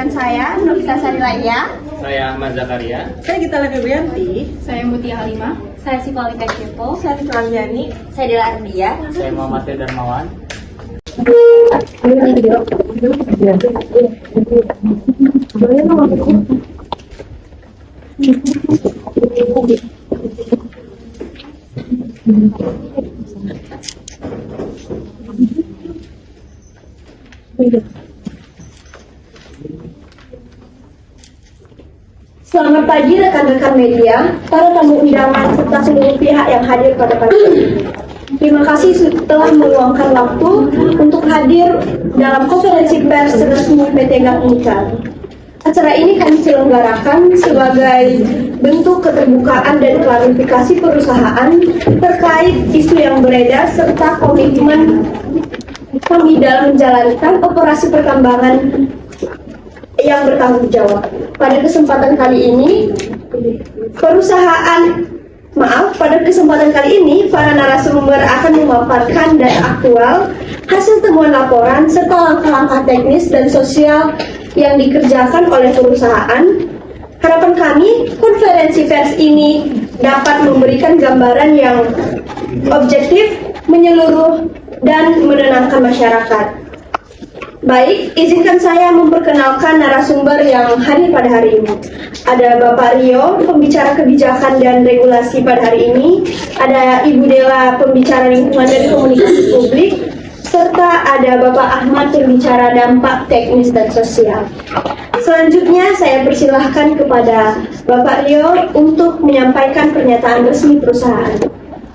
dengan saya, Nofisa Sari Laia. Saya Ahmad Zakaria. Saya Gita Febrianti. Saya Mutia Halimah. Saya Sikolika Cepo. Saya Fitral Yani. Saya Dela Ardia. Saya Muhammad Darmawan. Selamat pagi rekan-rekan media, para tamu undangan serta seluruh pihak yang hadir pada pagi ini. Terima kasih telah meluangkan waktu untuk hadir dalam konferensi pers resmi PT GAK Unicard. Acara ini kami selenggarakan sebagai bentuk keterbukaan dan klarifikasi perusahaan terkait isu yang beredar serta komitmen kami dalam menjalankan operasi pertambangan yang bertanggung jawab. Pada kesempatan kali ini, para narasumber akan memaparkan data aktual, hasil temuan laporan, serta langkah-langkah teknis dan sosial yang dikerjakan oleh perusahaan. Harapan kami, konferensi pers ini dapat memberikan gambaran yang objektif, menyeluruh, dan menenangkan masyarakat. Baik, izinkan saya memperkenalkan narasumber yang hadir pada hari ini. Ada Bapak Rio, pembicara kebijakan dan regulasi pada hari ini. Ada Ibu Dela, pembicara lingkungan dan komunikasi publik. Serta ada Bapak Ahmad, pembicara dampak teknis dan sosial. Selanjutnya saya persilahkan kepada Bapak Rio untuk menyampaikan pernyataan resmi perusahaan.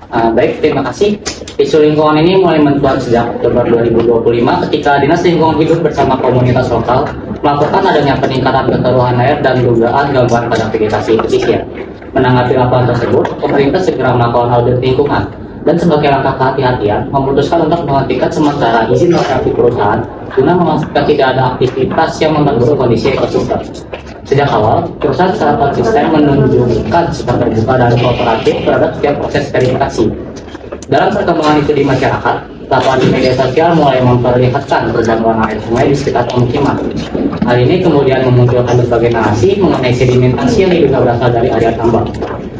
Baik, terima kasih. Isu lingkungan ini mulai mencuat sejak Oktober 2025 ketika Dinas Lingkungan Hidup bersama komunitas lokal melakukan adanya peningkatan kekeruhan air dan dugaan gangguan pada vegetasi pesisir. Menanggapi laporan tersebut, pemerintah segera melakukan audit lingkungan dan sebagai langkah kehati-hatian memutuskan untuk menghentikan sementara izin operasi perusahaan guna memastikan tidak ada aktivitas yang memperburuk kondisi ekosistem. Sejak awal, perusahaan secara konsisten menunjukkan sikap terbuka dan kooperatif terhadap setiap proses verifikasi. Dalam perkembangan itu di masyarakat, laporan di media sosial mulai memperlihatkan pergangguan air sungai di sekitar pemukiman. Hal ini kemudian memunculkan berbagai narasi mengenai sedimentasi yang diduga berasal dari area tambang.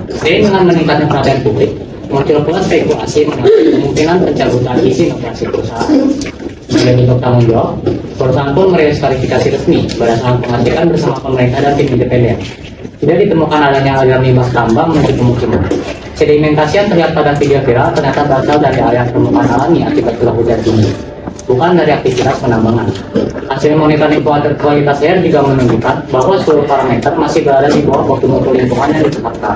Seiring dengan meningkatnya perhatian publik, muncul pula spekulasi mengenai kemungkinan pencabutan izin operasi perusahaan. Sebagai bentuk tanggung jawab, perusahaan pun merilis klarifikasi resmi berdasarkan pengecekan bersama pemerintah dan tim independen. Tidak ditemukan adanya aliran limbah tambang menuju pemukiman. Sedimentasi yang terlihat pada video viral ternyata berasal dari area permukaan alami akibat curah hujan tinggi, bukan dari aktivitas penambangan. Hasil monitoring kualitas air juga menunjukkan bahwa seluruh parameter masih berada di bawah baku mutu lingkungan yang ditetapkan.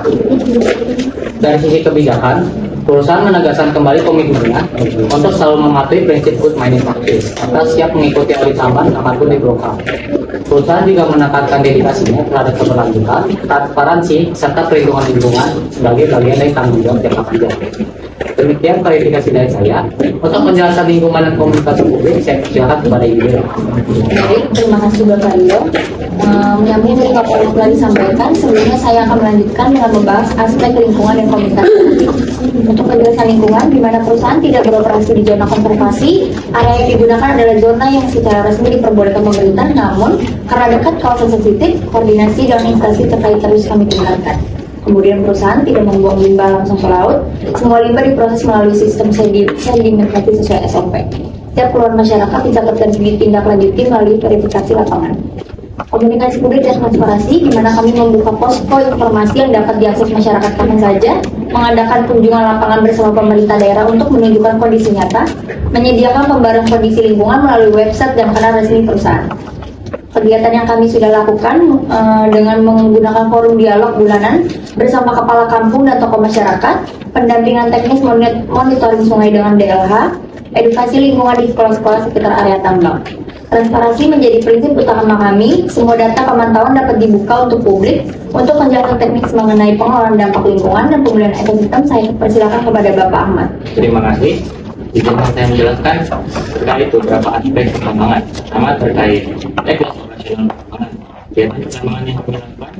Dari sisi kebijakan, perusahaan menegaskan kembali komitmennya untuk selalu mematuhi prinsip good mining practice serta siap mengikuti audit tambang kapanpun diperlukan. Perusahaan juga menekankan dedikasinya terhadap keberlanjutan, transparansi, serta perlindungan lingkungan sebagai bagian dari tanggung jawab jangka panjang. Demikian klarifikasi dari saya. Untuk penjelasan lingkungan dan komunikasi publik, saya persilakan kepada Ibu. Baik, terima kasih Bapak Rio. Menyambung dari apa yang telah disampaikan, sebelumnya saya akan melanjutkan dengan membahas aspek lingkungan dan komunikasi publik. Untuk penjelasan lingkungan, di mana perusahaan tidak beroperasi di zona konservasi, area yang digunakan adalah zona yang secara resmi diperbolehkan pemerintah, namun karena dekat kawasan sensitif, koordinasi dengan instansi terkait terus kami tinggalkan. Kemudian perusahaan tidak membuang limbah langsung ke laut. Semua limbah diproses melalui sistem sedimentasi sesuai SOP. Setiap keluhan masyarakat dicatatkan ditindaklanjuti melalui verifikasi lapangan. Komunikasi publik dan transparansi, di mana kami membuka posko informasi yang dapat diakses masyarakat kapan saja, mengadakan kunjungan lapangan bersama pemerintah daerah untuk menunjukkan kondisi nyata, menyediakan pembaruan kondisi lingkungan melalui website dan kanal resmi perusahaan. Kegiatan yang kami sudah lakukan dengan menggunakan forum dialog bulanan bersama kepala kampung dan tokoh masyarakat, pendampingan teknis monitoring sungai dengan DLH, edukasi lingkungan di sekolah-sekolah sekitar area tambang. Transparansi menjadi prinsip utama kami. Semua data pemantauan dapat dibuka untuk publik. Untuk penjelasan teknis mengenai pengelolaan dampak lingkungan dan pemulihan ekosistem, saya persilakan kepada Bapak Ahmad. Terima kasih. Izinkan saya menjelaskan terkait beberapa aspek pengembangan. Pertama terkait teknis operasional pengembangan. Kegiatan pengembangan yang kami lakukan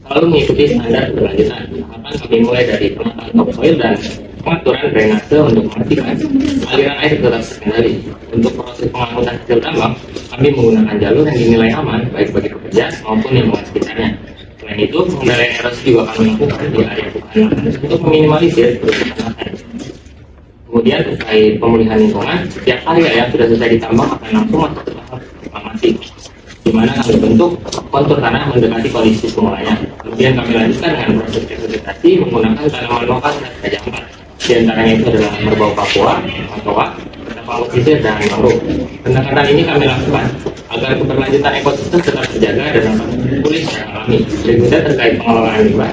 selalu mengikuti standar keberlanjutan. Tahapan kami mulai dari penataan topsoil dan pengaturan drainase untuk memastikan aliran air tetap terkendali. Untuk proses pengangkutan hasil tambang, kami menggunakan jalur yang dinilai aman baik bagi pekerja maupun lingkungan sekitarnya. Selain itu, pengendalian erosi juga kami lakukan di area bukaan untuk meminimalisir kerusakan air. Kemudian terkait pemulihan lingkungan, setiap area yang sudah selesai ditambang akan langsung masuk ke tahap reklamasi, di mana kami bentuk kontur tanah mendekati kondisi semulanya. Kemudian kami lanjutkan dengan proses vegetasi menggunakan tanaman lokal dan Raja Ampat. Di antaranya itu adalah merbau Papua, matoa, ketapang pesisir, dan mangrove. Pendekatan ini kami lakukan agar keberlanjutan ekosistem tetap terjaga dan dapat pulih secara alami. Berikutnya terkait pengelolaan limbah.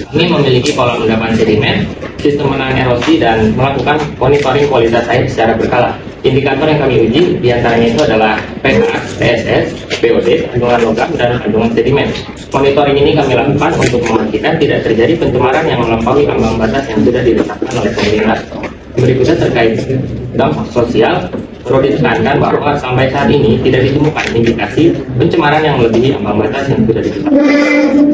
Kami memiliki kolam endapan sedimen, sistem menahan erosi, dan melakukan monitoring kualitas air secara berkala. Indikator yang kami uji diantaranya itu adalah pH, TSS, BOD, kandungan logam, dan kandungan sedimen. Monitoring ini kami lakukan untuk memastikan tidak terjadi pencemaran yang melampaui ambang batas yang sudah ditetapkan oleh pemerintah. Berikutnya terkait dampak sosial, perlu ditekankan bahwa sampai saat ini tidak ditemukan indikasi pencemaran yang melebihi ambang batas yang sudah ditetapkan.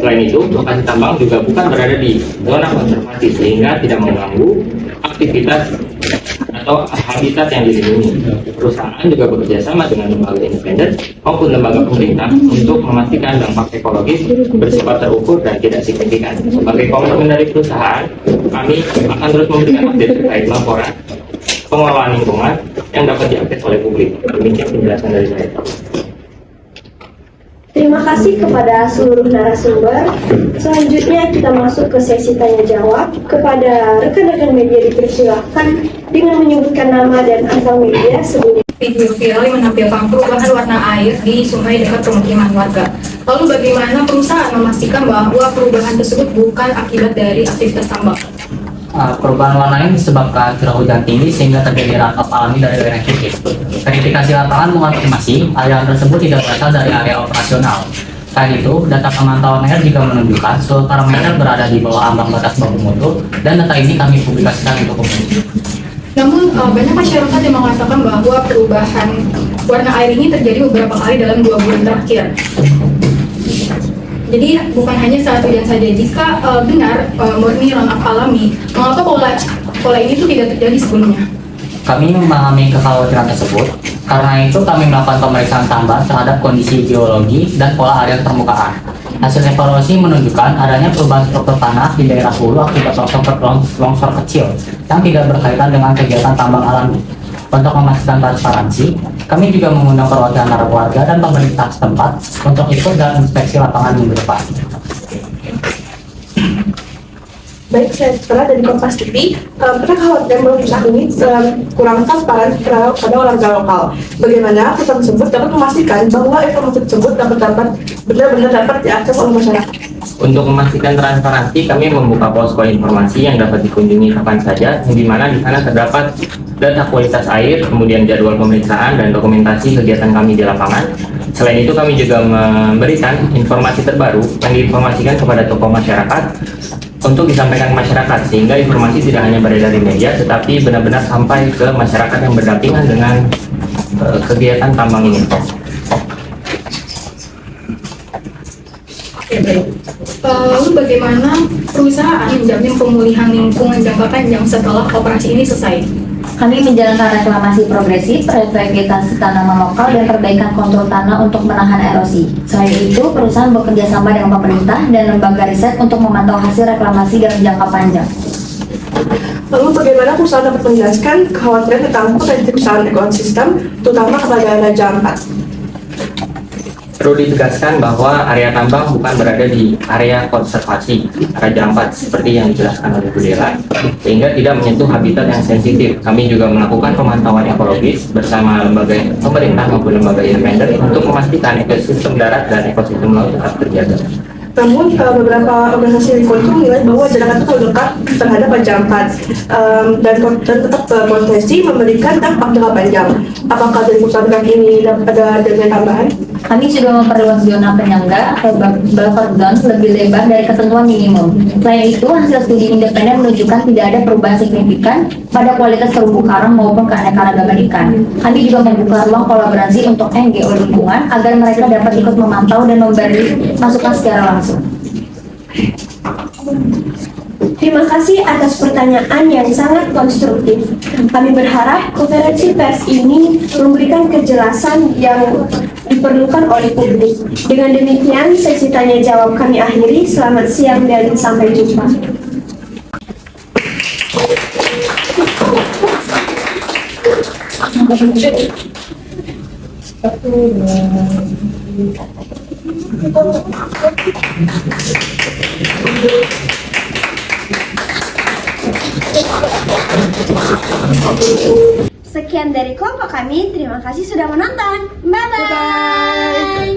Selain itu, lokasi tambang juga bukan berada di zona konservasi sehingga tidak mengganggu aktivitas atau habitat yang dilindungi. Perusahaan juga bekerja sama dengan lembaga independen maupun lembaga pemerintah untuk memastikan dampak ekologis bersifat terukur dan tidak signifikan. Sebagai komitmen dari perusahaan, kami akan terus memberikan update terkait laporan pengelolaan lingkungan yang dapat diakses oleh publik. Demikian penjelasan dari saya. Terima kasih kepada seluruh narasumber. Selanjutnya kita masuk ke sesi tanya jawab. Kepada rekan-rekan media dipersilakan dengan menyebutkan nama dan asal media sebelum Video viral yang menampilkan perubahan warna air di sungai dekat pemukiman warga. Lalu bagaimana perusahaan memastikan bahwa perubahan tersebut bukan akibat dari aktivitas tambang? Perubahan warna ini disebabkan curah hujan tinggi sehingga terjadi rangkap alami dari lereng kritis. Verifikasi lapangan mengonfirmasi aliran tersebut tidak berasal dari area operasional. Selain itu, data pemantauan air juga menunjukkan seluruh parameter berada di bawah ambang batas baku mutu, dan data ini kami publikasikan untuk umum. Namun banyak masyarakat yang mengatakan bahwa perubahan warna air ini terjadi beberapa kali dalam 2 bulan terakhir. Jadi bukan hanya saat hujan saja. Jika benar murni rangkap alami, mengapa pola ini tuh tidak terjadi sebelumnya? Kami memahami kekhawatiran tersebut, karena itu kami melakukan pemeriksaan tambah terhadap kondisi geologi dan pola area permukaan. Hasil evaluasi menunjukkan adanya perubahan struktur tanah di daerah hulu akibat longsor kecil yang tidak berkaitan dengan kegiatan tambang alami. Untuk memastikan transparansi, kami juga mengundang perwakilan warga dan pemerintah setempat untuk ikut dalam inspeksi lapangan minggu depan. Baik, saya Citra dari Kompas TV. Kita khawatir bahwa perusahaan ini kurang transparan pada warga lokal. Bagaimana perusahaan tersebut dapat memastikan bahwa informasi tersebut benar-benar dapat diakses oleh masyarakat? Untuk memastikan transparansi, kami membuka posko informasi yang dapat dikunjungi kapan saja, di mana di sana terdapat data kualitas air, kemudian jadwal pemeriksaan dan dokumentasi kegiatan kami di lapangan. Selain itu, kami juga memberikan informasi terbaru yang diinformasikan kepada tokoh masyarakat untuk disampaikan ke masyarakat, sehingga informasi tidak hanya beredar di media, tetapi benar-benar sampai ke masyarakat yang berdampingan dengan kegiatan tambang ini. Lalu bagaimana perusahaan menjamin pemulihan lingkungan jangka panjang setelah operasi ini selesai? Kami menjalankan reklamasi progresif, revegetasi tanaman lokal, dan perbaikan kontur tanah untuk menahan erosi. Selain itu, perusahaan bekerja sama dengan pemerintah dan lembaga riset untuk memantau hasil reklamasi dalam jangka panjang. Lalu bagaimana perusahaan dapat menjelaskan kekhawatiran tentang potensi kerusakan ekosistem, terutama kepada Raja Ampat? Perlu ditegaskan bahwa area tambang bukan berada di area konservasi Raja Ampat seperti yang dijelaskan oleh Bu Dela, sehingga tidak menyentuh habitat yang sensitif. Kami juga melakukan pemantauan ekologis bersama lembaga pemerintah maupun lembaga independen untuk memastikan ekosistem darat dan ekosistem laut tetap terjaga. Namun beberapa organisasi lingkungan itu menilai bahwa jaringan itu terlalu dekat terhadap Raja Ampat dan tetap berpotensi memberikan dampak jangka panjang. Apakah dari perusahaan ini ada dana tambahan? Kami juga memperluas zona penyangga atau buffer zone lebih lebar dari ketentuan minimum. Selain itu, hasil studi independen menunjukkan tidak ada perubahan signifikan pada kualitas terumbu karang maupun keanekaragaman ikan. Kami juga membuka ruang kolaborasi untuk NGO lingkungan agar mereka dapat ikut memantau dan memberi masukan secara langsung. Terima kasih atas pertanyaan yang sangat konstruktif. Kami berharap konferensi pers ini memberikan kejelasan yang diperlukan oleh publik. Dengan demikian, sesi tanya jawab kami akhiri. Selamat siang dan sampai jumpa. Sekian dari kelompok kami. Terima kasih sudah menonton. Bye-bye.